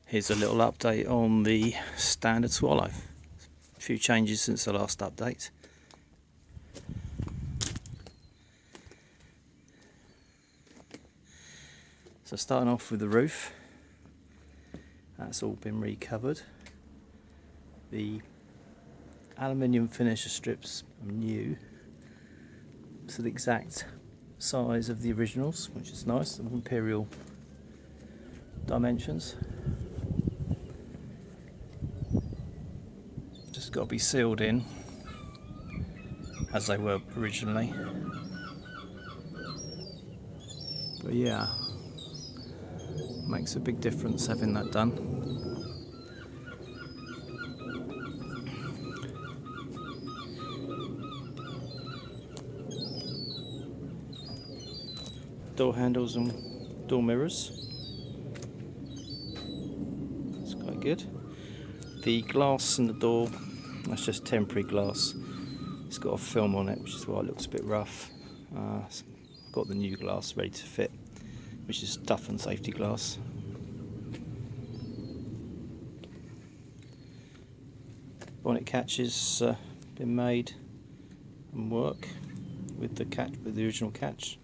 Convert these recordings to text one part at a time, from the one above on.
Here's a little update on the standard swallow. A few changes since the last update. So starting off with the roof, that's all been recovered. The aluminium finisher strips are new to the exact size of the originals, which is nice, the imperial dimensions. Just got to be sealed in as they were originally. But yeah, makes a big difference having that done. Door handles and door mirrors, it's quite good. The glass in the door, that's just temporary glass. It's got a film on it, which is why it looks a bit rough. I've got the new glass ready to fit, which is toughened safety glass. Bonnet catches been made and work with the original catch.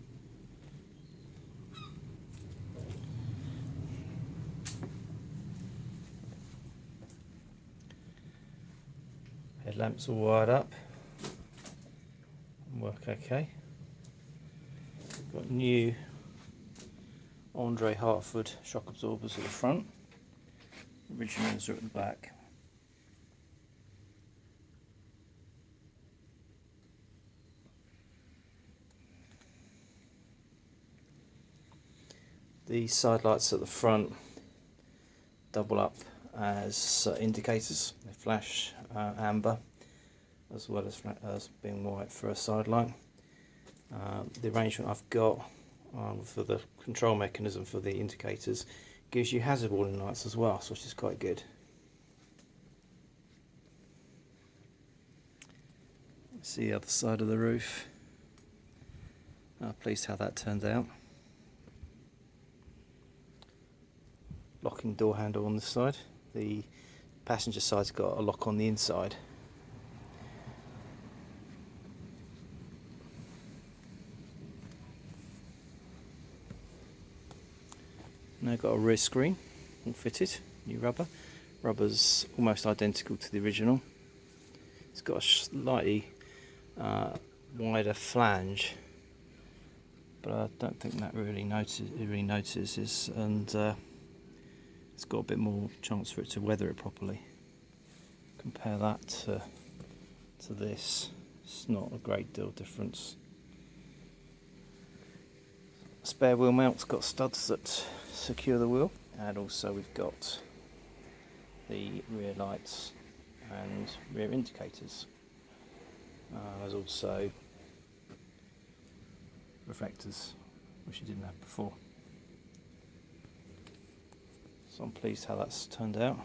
Headlamps all wired up and work okay. Got new Andre Hartford shock absorbers at the front. Originals are at the back. The side lights at the front double up as indicators. They flash amber as well as being white for a side light. The arrangement I've got for the control mechanism for the indicators gives you hazard warning lights as well, which is quite good. See the other side of the roof. Pleased how that turned out. Locking door handle on this side. The passenger side's got a lock on the inside. Now got a rear screen, all fitted, new rubber. Rubber's almost identical to the original. It's got a slightly wider flange, but I don't think that really notices, and it's got a bit more chance for it to weather it properly. Compare that to this, it's not a great deal difference. Spare wheel mount's got studs that secure the wheel, and also we've got the rear lights and rear indicators. There's also reflectors, which you didn't have before. So I'm pleased how that's turned out.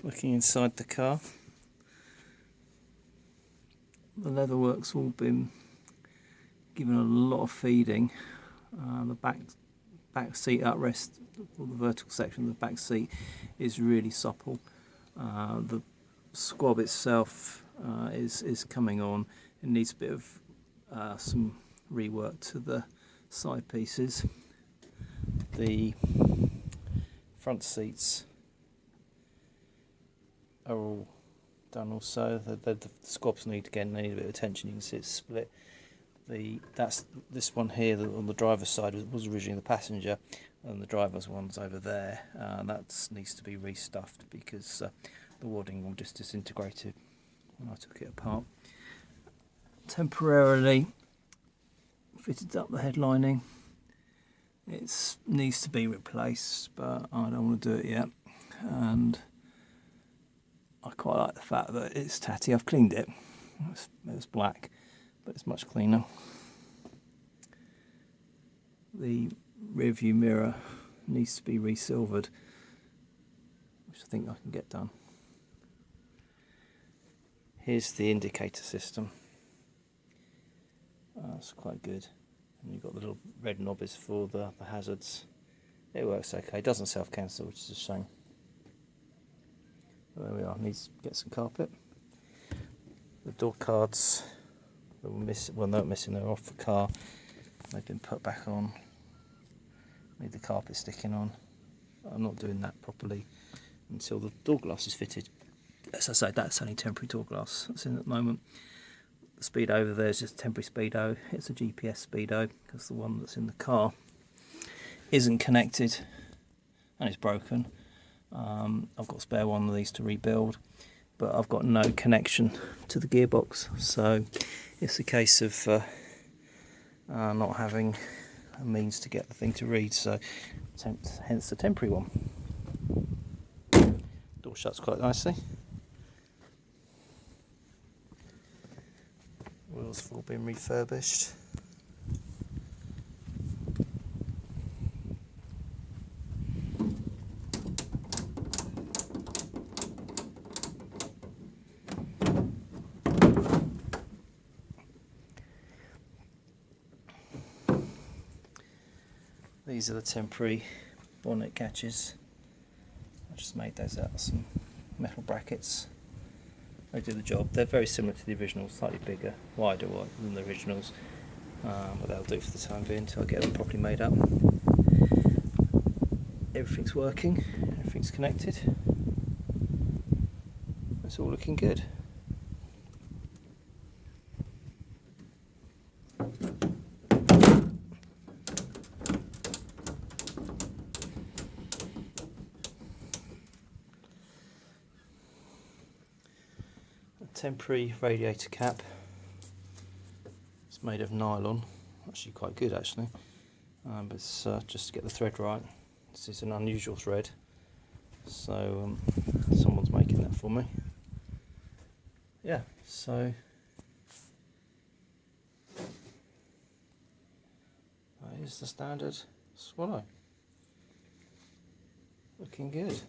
Looking inside the car, the leatherwork's all been given a lot of feeding. The back seat armrest, or the vertical section of the back seat, is really supple. The squab itself is coming on. It needs a bit of some rework to the side pieces. The front seats are all done also. The squabs need a bit of attention. You can see it's split. This one here on the driver's side was originally the passenger, and the driver's one's over there. That needs to be restuffed because the wadding all just disintegrated when I took it apart. Temporarily fitted up the head lining. It needs to be replaced, but I don't want to do it yet. And I quite like the fact that it's tatty. I've cleaned it. It's black, but it's much cleaner. The rear view mirror needs to be resilvered, which I think I can get done. Here's the indicator system. That's quite good. And you've got the little red knobbies for the hazards. It works okay. It doesn't self-cancel, which is a shame. There we are. Need to get some carpet. The door cards that were missing, well, they're not missing, they're off the car. They've been put back on. Need the carpet sticking on. I'm not doing that properly until the door glass is fitted. As I say, that's only temporary door glass that's in at the moment. The speedo over there is just a temporary speedo. It's a GPS speedo because the one that's in the car isn't connected and it's broken. I've got a spare one of these to rebuild, but I've got no connection to the gearbox, so it's a case of not having a means to get the thing to read, so hence the temporary one. Door shuts quite nicely. Wheels have all been refurbished. These are the temporary bonnet catches. I just made those out of some metal brackets. They do the job. They're very similar to the originals, slightly bigger, wider than the originals, but they'll do for the time being until I get them properly made up. Everything's working, everything's connected. It's all looking good. Temporary radiator cap. It's made of nylon, actually quite good actually, but it's just to get the thread right. This is an unusual thread, so someone's making that for me. Yeah, so that is the standard Swallow. Looking good.